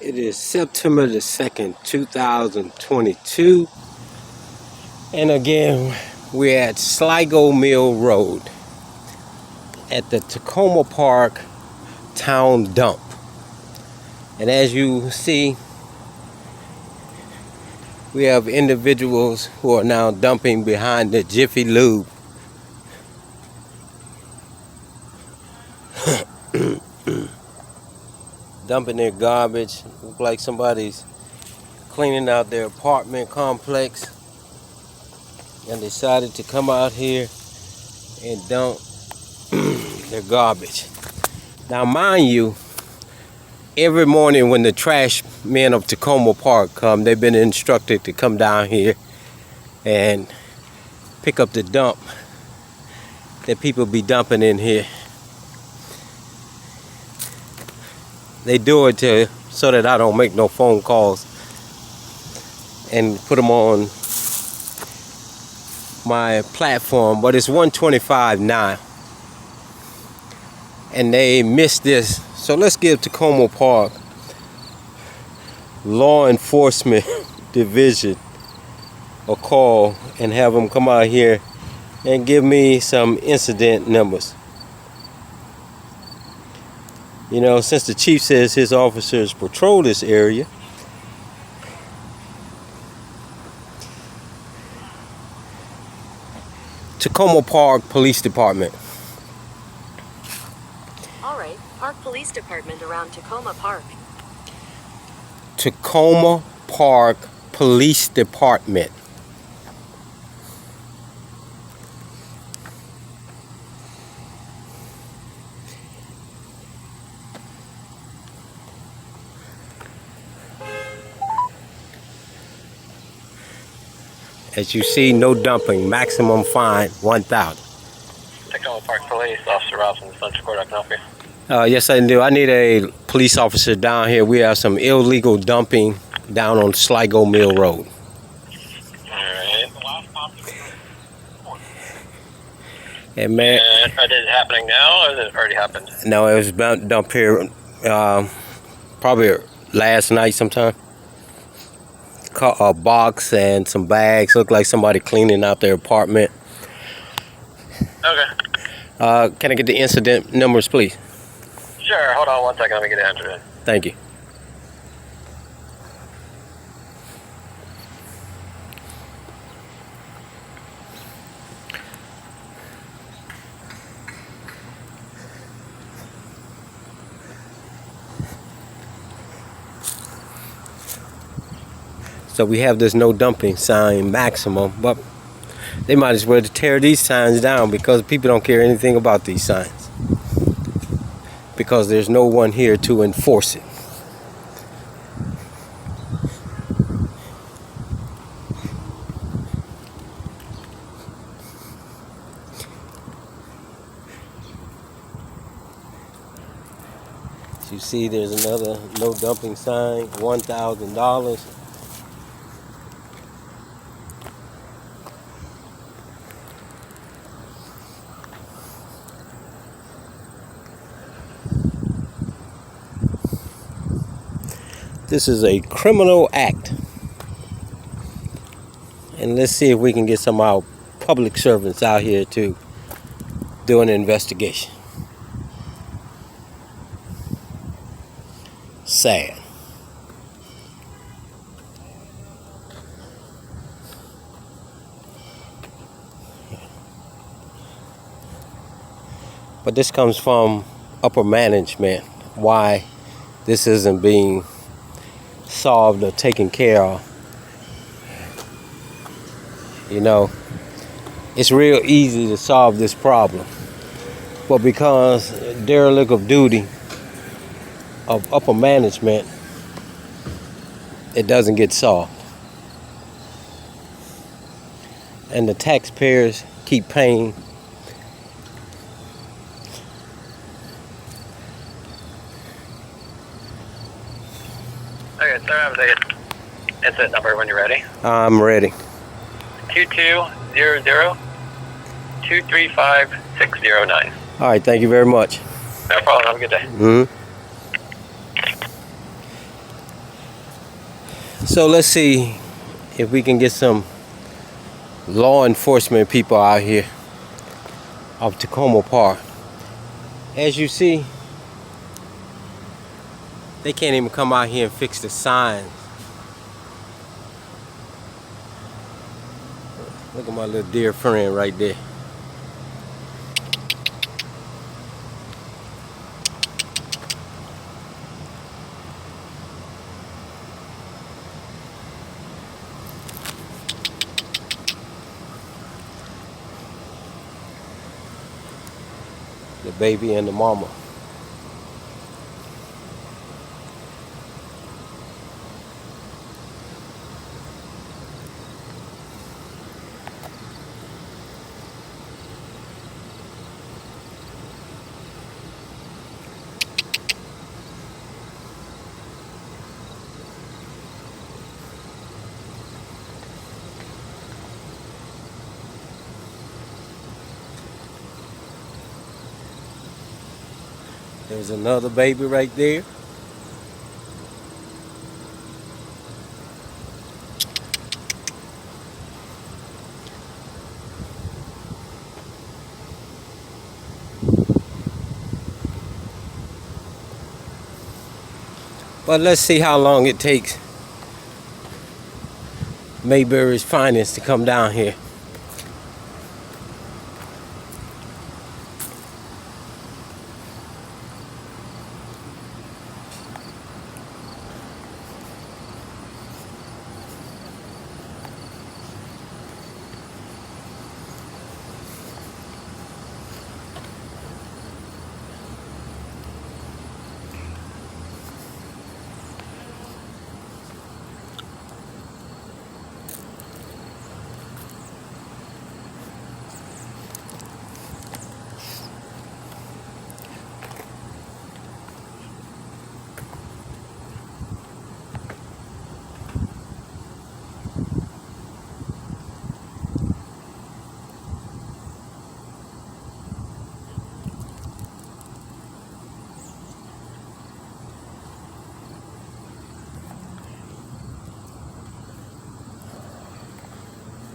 It is September the 2nd, 2022. And again, we're at Sligo Mill Road at the Tacoma Park town dump. And as you see, we have individuals who are now dumping behind the Jiffy Lube. Dumping their garbage. Look like somebody's cleaning out their apartment complex and decided to come out here and dump their garbage. Now mind you, every morning when the trash men of Tacoma Park come, they've been instructed to come down here and pick up the dump that people be dumping in here. They do it so that I don't make no phone calls and put them on my platform, but it's 1:25 now and they missed this. So let's give Tacoma Park Law Enforcement Division a call and have them come out here and give me some incident numbers. You know, since the chief says his officers patrol this area, Tacoma Park Police Department. All right, Park Police Department around Tacoma Park. Tacoma Park Police Department. As you see, no dumping, maximum fine, $1,000. Tacoma Park Police, Officer Robson, Central Court, I can help you. Yes, I do. I need a police officer down here. We have some illegal dumping down on Sligo Mill Road. Alright. And man, Is it happening now, or has it already happened? no, it was dumped here probably last night sometime. A box and some bags. Look like somebody cleaning out their apartment. Okay. Can I get the incident numbers, please? Sure, hold on 1 second, let me get it entered in. Thank you. So we have this no dumping sign maximum, but they might as well tear these signs down because people don't care anything about these signs because there's no one here to enforce it. As you see, there's another no dumping sign, $1,000. This is a criminal act. And let's see if we can get some of our public servants out here to do an investigation. Sad. But this comes from upper management, why this isn't being solved or taken care of. You know, it's real easy to solve this problem, but because derelict of duty of upper management, it doesn't get solved, and the taxpayers keep paying. Okay, sir, I have the incident number when you're ready. I'm ready. 2200-235-609. All right, thank you very much. No problem, have a good day. So let's see if we can get some law enforcement people out here of Tacoma Park. As you see, they can't even come out here and fix the signs. Look at my little dear friend right there. The baby and the mama. There's another baby right there. But let's see how long it takes Mayberry's finest to come down here.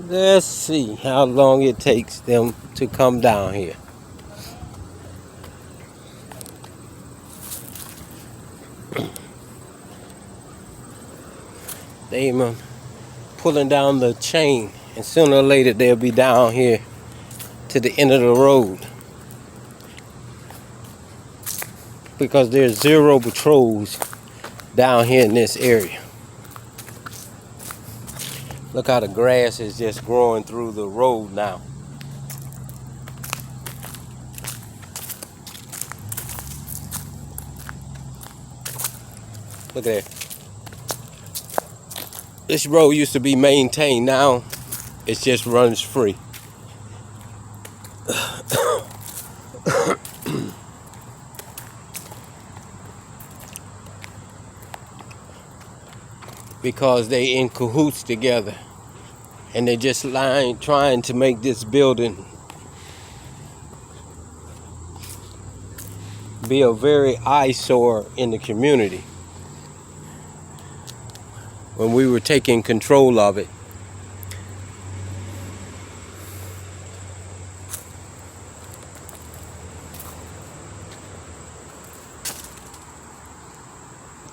Let's see how long it takes them to come down here. They pulling down the chain, and sooner or later they'll be down here to the end of the road, because there's 0 patrols down here in this area. Look how the grass is just growing through the road now. Look at that. This road used to be maintained. Now it just runs free. Because they in cahoots together, and they just trying to make this building be a very eyesore in the community. When we were taking control of it,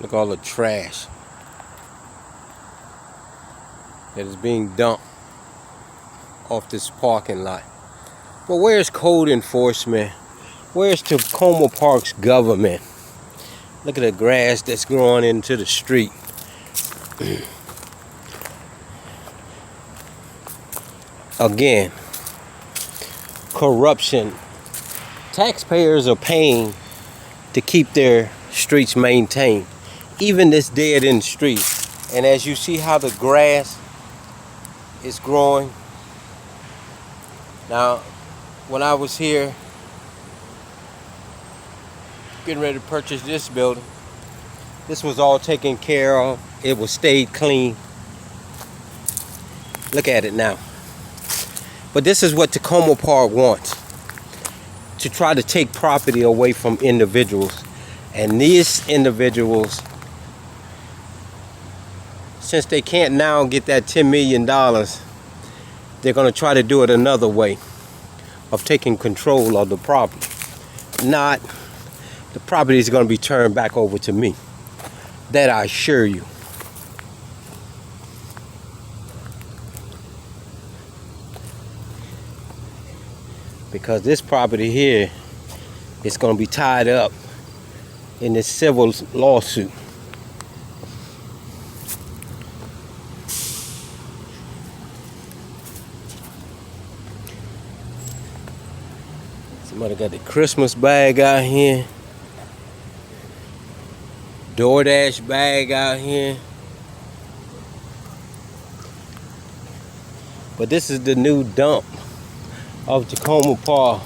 look at all the trash that is being dumped off this parking lot. But where's code enforcement? Where's Tacoma Park's government? Look at the grass that's growing into the street. Again, corruption. Taxpayers are paying to keep their streets maintained, even this dead end street. And as you see how the grass is growing. Now, when I was here getting ready to purchase this building, this was all taken care of. It was stayed clean. Look at it now. But this is what Tacoma Park wants, to try to take property away from individuals. And these individuals since they can't now get that $10 million, they're going to try to do it another way of taking control of the property. Not, the property is going to be turned back over to me. That I assure you. Because this property here is going to be tied up in this civil lawsuit. Somebody got the Christmas bag out here. DoorDash bag out here. But this is the new dump of Tacoma Park.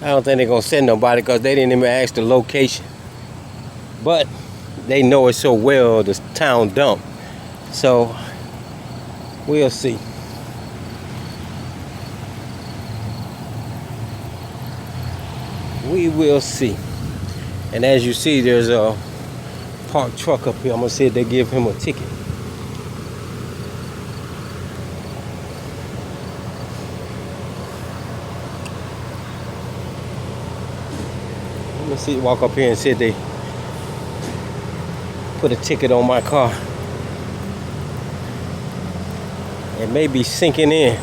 I don't think they're gonna send nobody because they didn't even ask the location. But they know it so well, the town dump. So we'll see. We will see. And as you see, there's a parked truck up here. I'm gonna see if they give him a ticket. Let me see, walk up here and see if they put a ticket on my car. It may be sinking in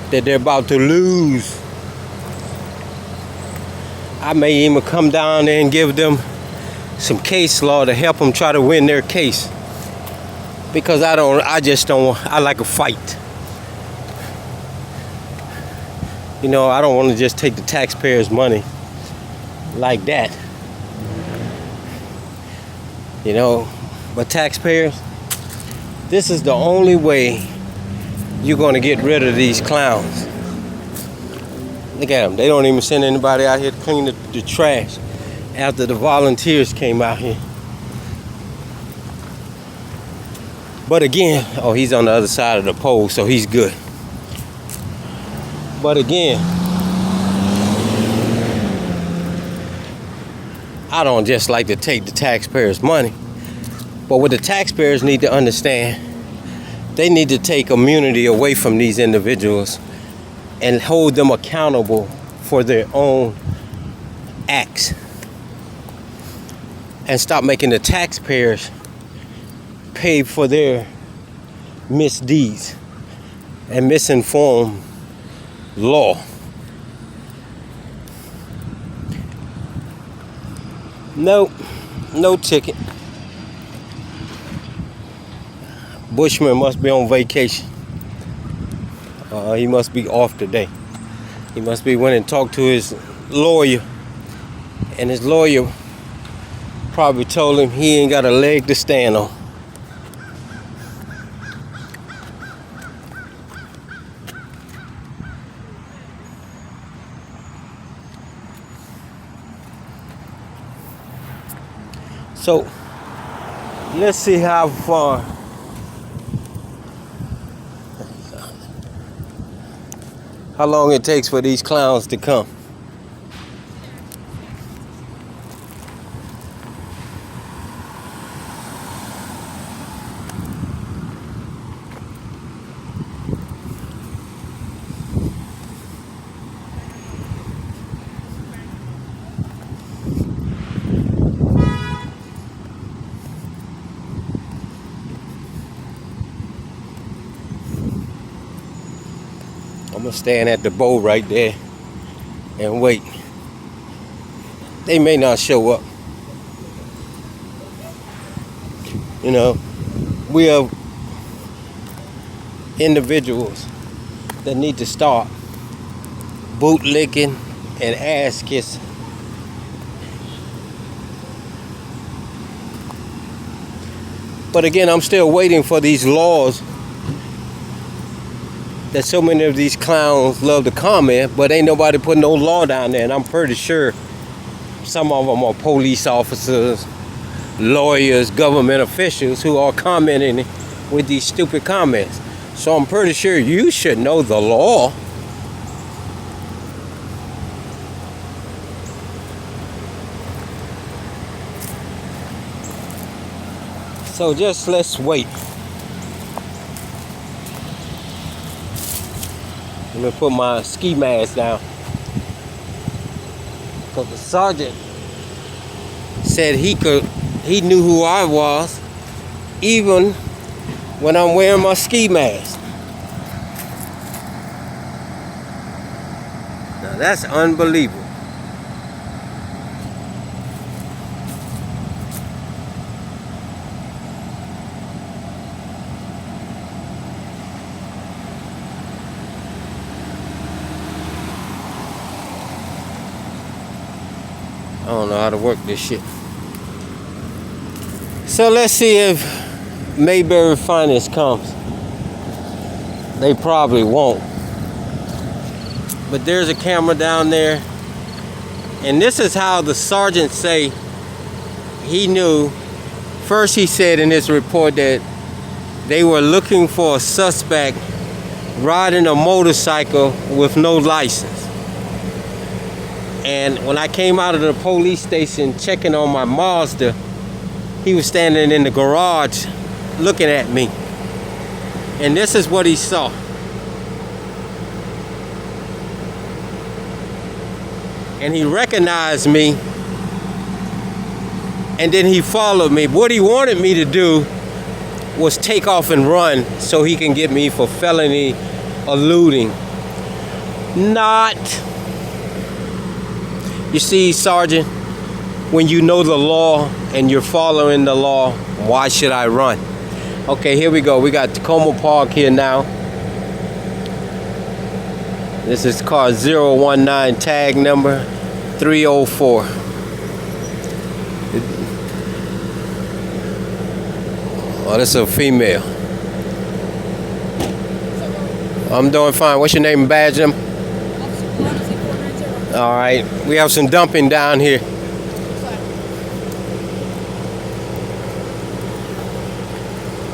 that they're about to lose. I may even come down there and give them some case law to help them try to win their case. Because I like a fight. You know, I don't want to just take the taxpayers' money like that. You know, but taxpayers, this is the only way you're going to get rid of these clowns. Look at them. They don't even send anybody out here to clean the trash after the volunteers came out here. But again, oh, he's on the other side of the pole, so he's good. But again, I don't just like to take the taxpayers' money. But what the taxpayers need to understand, they need to take immunity away from these individuals and hold them accountable for their own acts. And stop making the taxpayers pay for their misdeeds and misinformed law. Nope, no ticket. Bushman must be on vacation. He must be off today. He must be went and talked to his lawyer, and his lawyer probably told him he ain't got a leg to stand on. So let's see how far how long it takes for these clowns to come. I'm gonna stand at the boat right there and wait. They may not show up. You know, we have individuals that need to start bootlicking and ass kissing. But again, I'm still waiting for these laws that so many of these clowns love to comment, but ain't nobody putting no law down there. And I'm pretty sure some of them are police officers, lawyers, government officials who are commenting with these stupid comments. So I'm pretty sure you should know the law. So just let's wait. Let me put my ski mask down. Because the sergeant said he knew who I was even when I'm wearing my ski mask. Now that's unbelievable. I don't know how to work this shit. So let's see if Mayberry Finest comes. They probably won't. But there's a camera down there. And this is how the sergeant say he knew. First he said in his report that they were looking for a suspect riding a motorcycle with no license. And when I came out of the police station checking on my Mazda, he was standing in the garage looking at me. And this is what he saw. And he recognized me. And then he followed me. What he wanted me to do was take off and run so he can get me for felony eluding. Not. You see, Sergeant, when you know the law and you're following the law, why should I run? Okay, here we go. We got Tacoma Park here now. This is car 019, tag number 304. Oh, this is a female. I'm doing fine. What's your name and badge number? All right, we have some dumping down here.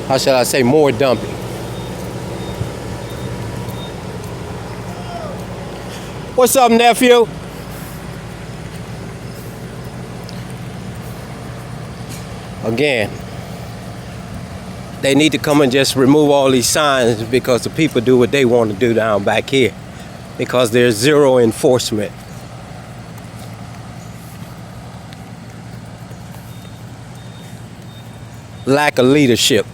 How shall I say, more dumping? What's up, nephew? Again, they need to come and just remove all these signs because the people do what they want to do down back here because there's zero enforcement. Lack of leadership.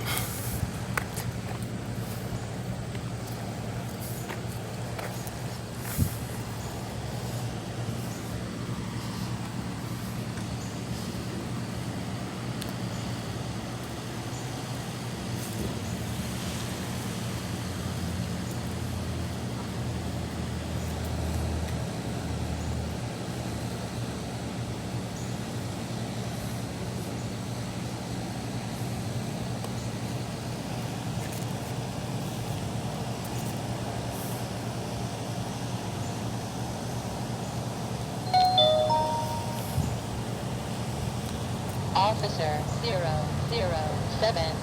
Officer 007000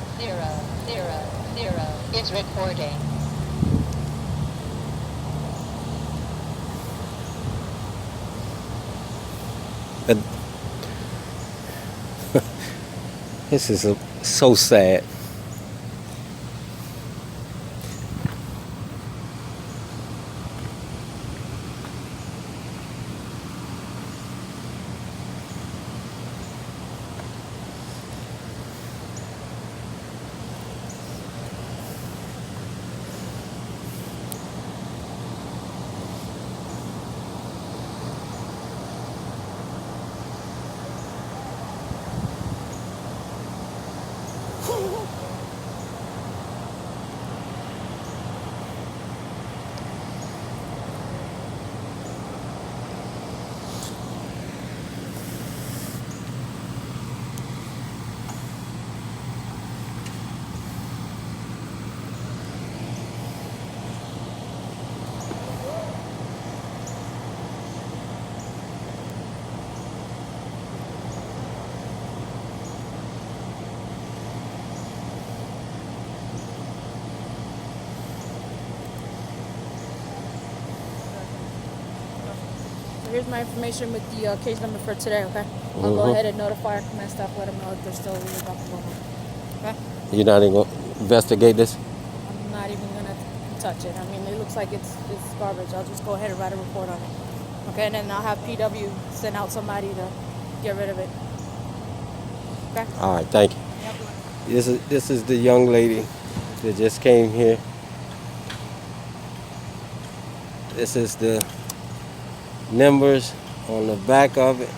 is recording. But this is so sad. Here's my information with the case number for today, okay? I'll go ahead and notify our command staff, let them know if they're still about to go home. Okay? You're not even going to investigate this? I'm not even going to touch it. I mean, it looks like it's garbage. I'll just go ahead and write a report on it. Okay? And then I'll have PW send out somebody to get rid of it. Okay? All right, thank you. This is the young lady that just came here. This is the numbers on the back of it.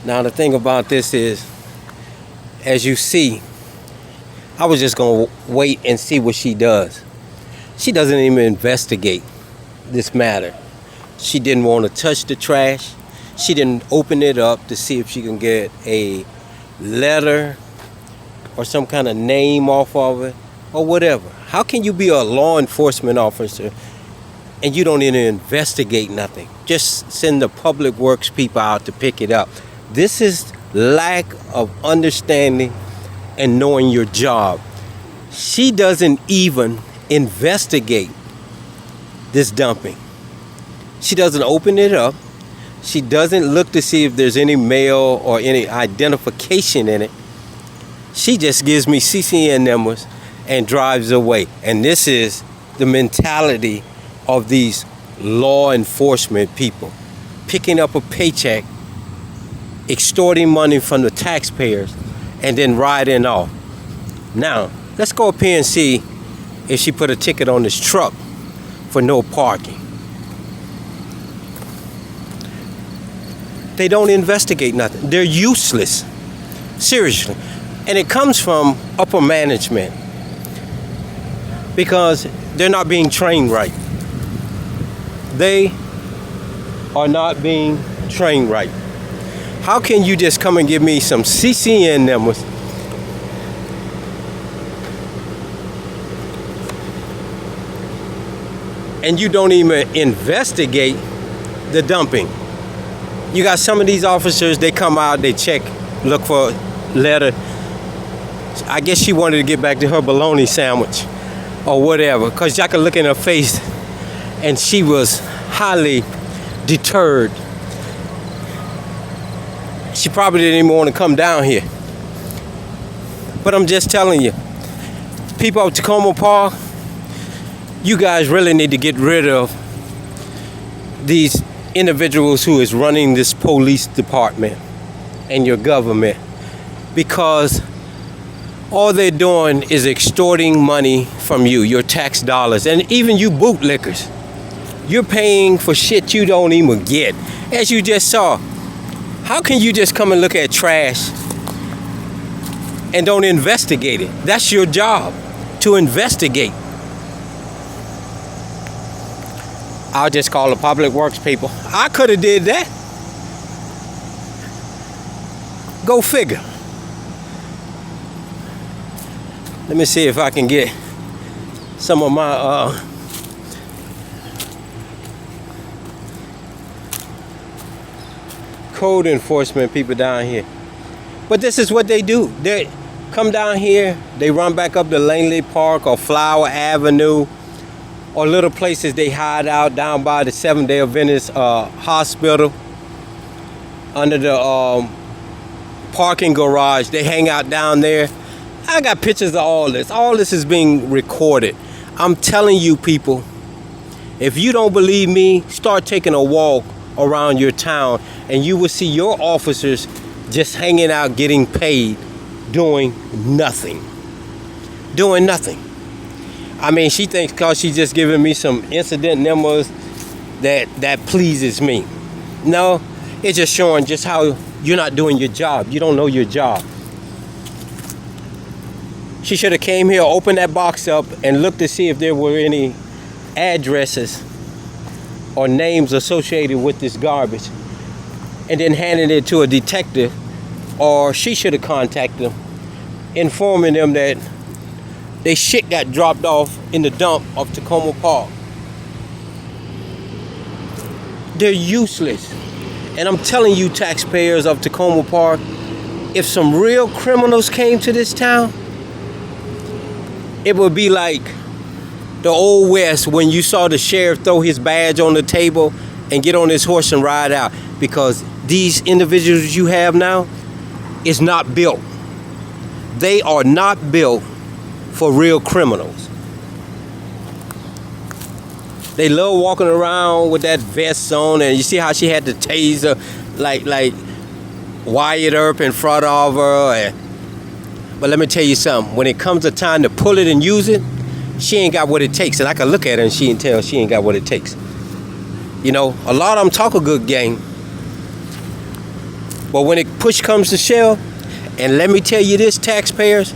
Now the thing about this is, as you see, I was just gonna wait and see what she does. She doesn't even investigate this matter. She didn't want to touch the trash. She didn't open it up to see if she can get a letter or some kind of name off of it or whatever. How can you be a law enforcement officer and you don't even investigate nothing? Just send the public works people out to pick it up. This is lack of understanding and knowing your job. She doesn't even investigate this dumping. She doesn't open it up. She doesn't look to see if there's any mail or any identification in it. She just gives me CCN numbers and drives away. And this is the mentality of these law enforcement people. Picking up a paycheck, extorting money from the taxpayers, and then riding off. Now, let's go up here and see if she put a ticket on this truck for no parking. They don't investigate nothing. They're useless. Seriously. And it comes from upper management because they're not being trained right. They are not being trained right. How can you just come and give me some CCN numbers and you don't even investigate the dumping? You got some of these officers, they come out, they check, look for a letter. I guess she wanted to get back to her bologna sandwich or whatever, because y'all could look in her face and she was highly deterred. She probably didn't even want to come down here. But I'm just telling you, people of Tacoma Park, you guys really need to get rid of these individuals who is running this police department and your government, because all they're doing is extorting money from you, your tax dollars, and even you bootlickers. You're paying for shit you don't even get. As you just saw, how can you just come and look at trash and don't investigate it? That's your job, to investigate. I'll just call the public works people. I could have did that. Go figure. Let me see if I can get some of my code enforcement people down here. But this is what they do. They come down here, they run back up to Langley Park or Flower Avenue, or little places they hide out down by the Seventh-day Adventist hospital, under the parking garage. They hang out down there. I got pictures of all this. All this is being recorded. I'm telling you people, if you don't believe me, start taking a walk around your town and you will see your officers just hanging out getting paid, doing nothing. Doing nothing. I mean, she thinks because she's just giving me some incident numbers that pleases me. No, it's just showing just how you're not doing your job. You don't know your job. She should have came here, opened that box up, and looked to see if there were any addresses or names associated with this garbage, and then handed it to a detective, or she should have contacted them, informing them that they shit got dropped off in the dump of Tacoma Park. They're useless. And I'm telling you, taxpayers of Tacoma Park, if some real criminals came to this town, it would be like the old West when you saw the sheriff throw his badge on the table and get on his horse and ride out, because these individuals you have now is not built. They are not built for real criminals. They love walking around with that vest on, and you see how she had the taser like wired up in front of her. But let me tell you something. When it comes to time to pull it and use it, she ain't got what it takes. And I can look at her and she can tell she ain't got what it takes. You know, a lot of them talk a good game. But when it push comes to shove, and let me tell you this, taxpayers,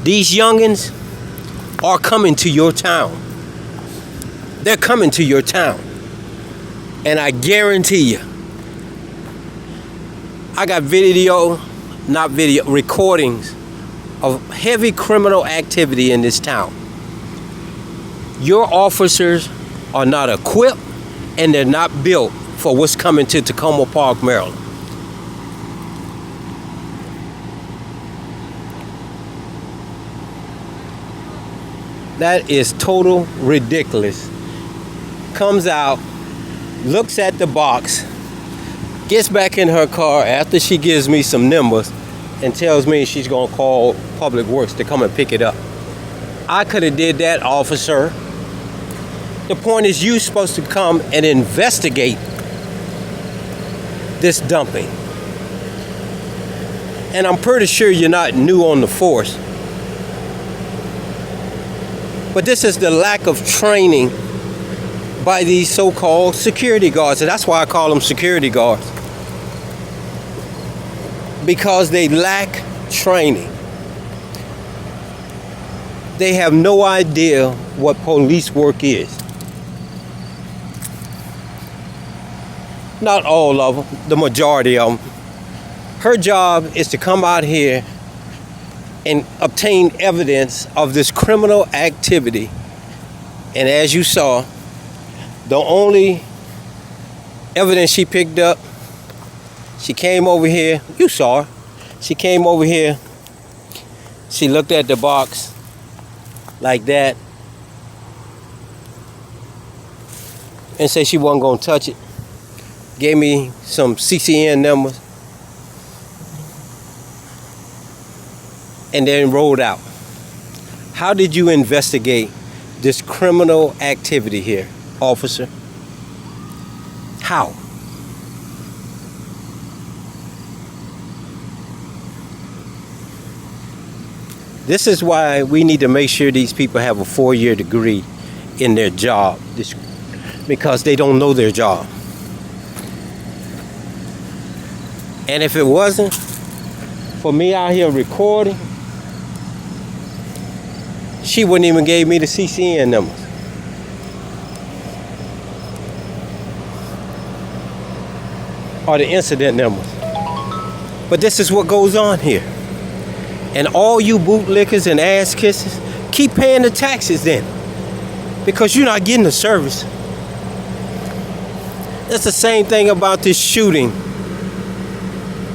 these youngins are coming to your town. They're coming to your town. And I guarantee you, I got recordings of heavy criminal activity in this town. Your officers are not equipped and they're not built for what's coming to Tacoma Park, Maryland. That is total ridiculous. Comes out, looks at the box, gets back in her car after she gives me some numbers and tells me she's gonna call Public Works to come and pick it up. I could have did that, officer. The point is you're supposed to come and investigate this dumping. And I'm pretty sure you're not new on the force. But this is the lack of training by these so-called security guards. And that's why I call them security guards. Because they lack training. They have no idea what police work is. Not all of them, the majority of them. Her job is to come out here and obtain evidence of this criminal activity. And as you saw, the only evidence she picked up, she came over here, you saw her, she came over here, she looked at the box like that and said she wasn't gonna touch it. Gave me some CCN numbers and then rolled out. How did you investigate this criminal activity here, officer? How? This is why we need to make sure these people have a 4-year degree in their job, because they don't know their job. And if it wasn't for me out here recording, she wouldn't even gave me the CCN numbers. Or the incident numbers. But this is what goes on here. And all you bootlickers and ass kissers, keep paying the taxes then. Because you're not getting the service. It's the same thing about this shooting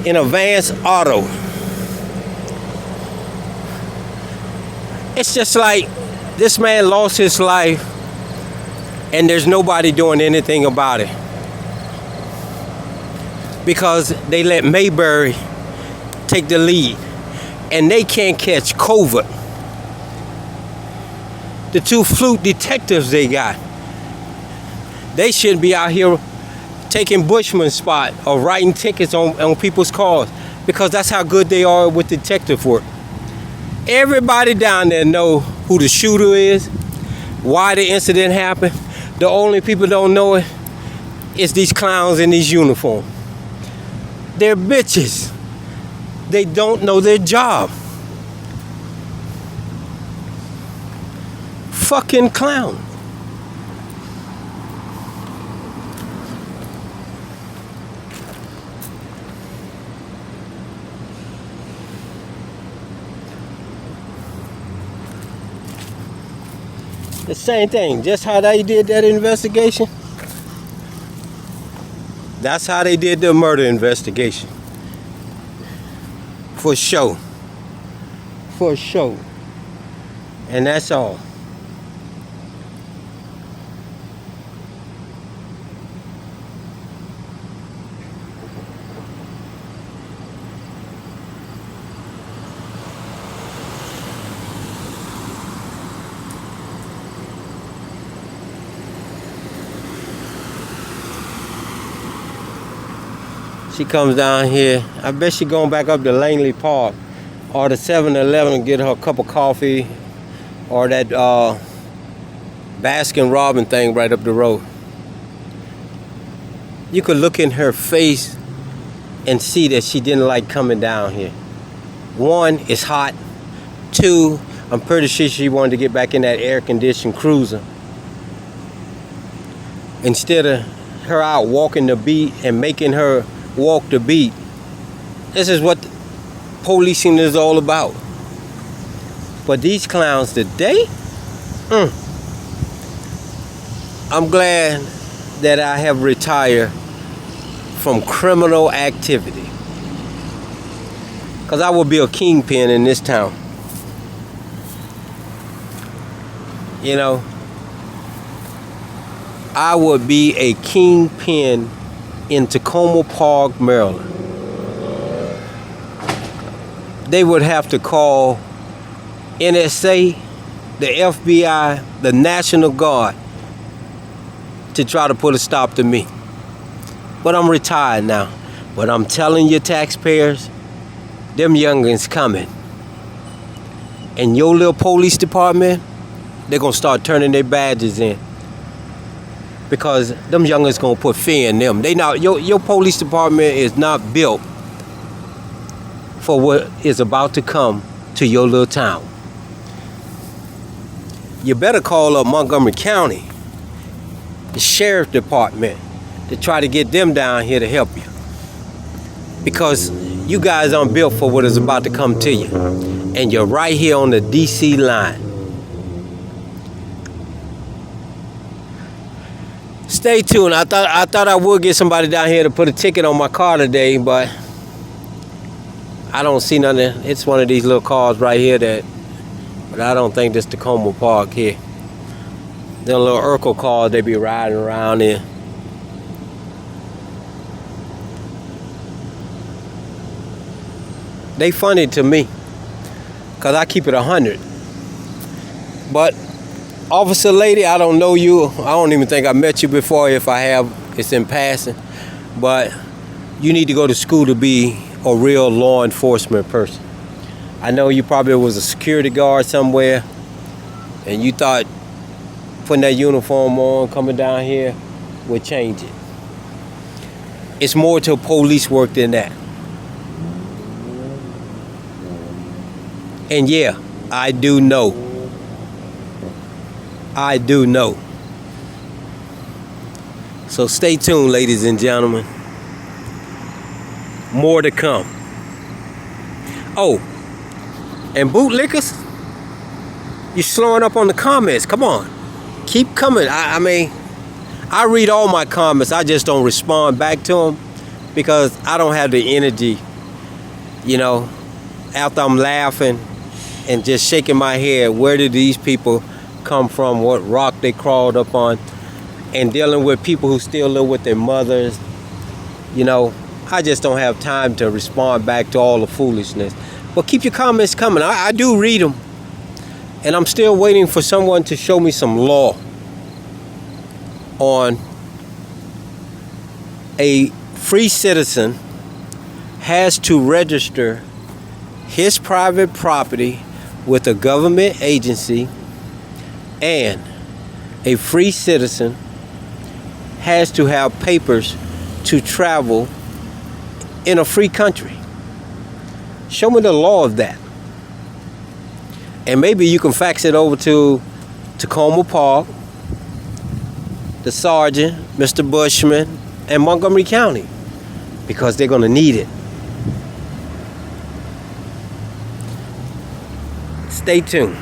in Advance Auto. It's just like this man lost his life and there's nobody doing anything about it. Because they let Mayberry take the lead. And they can't catch covert. The 2 flute detectives they got, they shouldn't be out here taking Bushman's spot or writing tickets on people's cars, because that's how good they are with detective work. Everybody down there know who the shooter is, why the incident happened. The only people don't know it is these clowns in these uniforms. They're bitches. They don't know their job. Fucking clown. The same thing, just how they did that investigation. That's how they did the murder investigation. For show. For show. And that's all. She comes down here. I bet she going back up to Langley Park or the 7-Eleven and get her a cup of coffee or that Baskin Robbins thing right up the road. You could look in her face and see that she didn't like coming down here. One, it's hot. Two, I'm pretty sure she wanted to get back in that air-conditioned cruiser. Instead of her out walking the beat and making her walk the beat. This is what policing is all about. But these clowns today, I'm glad that I have retired from criminal activity. Because I will be a kingpin in this town. You know, I would be a kingpin in Tacoma Park, Maryland. They would have to call NSA, the FBI, the National Guard to try to put a stop to me. But I'm retired now. But I'm telling you, taxpayers, them youngins coming. And your little police department, they're going to start turning their badges in. Because them youngins going to put fear in them. Your police department is not built for what is about to come to your little town. You better call up Montgomery County, the sheriff department, to try to get them down here to help you. Because you guys aren't built for what is about to come to you. And you're right here on the DC line. Stay tuned. I thought I would get somebody down here to put a ticket on my car today, but I don't see nothing. It's one of these little cars right here but I don't think this Tacoma Park here. Them little Urkel cars they be riding around in. They funny to me, cause I keep it 100. But officer lady, I don't know you. I don't even think I met you before. If I have, it's in passing. But you need to go to school to be a real law enforcement person. I know you probably was a security guard somewhere, and you thought putting that uniform on, coming down here, would change it. It's more to police work than that. And yeah, I do know. I do know. So stay tuned, ladies and gentlemen. More to come. Oh, and bootlickers, you're slowing up on the comments. Come on. Keep coming. I mean, I read all my comments. I just don't respond back to them because I don't have the energy, you know, after I'm laughing and just shaking my head. Where did these people come from? What rock they crawled up on? And dealing with people who still live with their mothers. You know, I just don't have time to respond back to all the foolishness. But keep your comments coming. I do read them. And I'm still waiting for someone to show me some law on a free citizen has to register his private property with a government agency, and a free citizen has to have papers to travel in a free country. Show me the law of that. And maybe you can fax it over to Tacoma Park, the sergeant, Mr. Bushman, and Montgomery County, because they're going to need it. Stay tuned.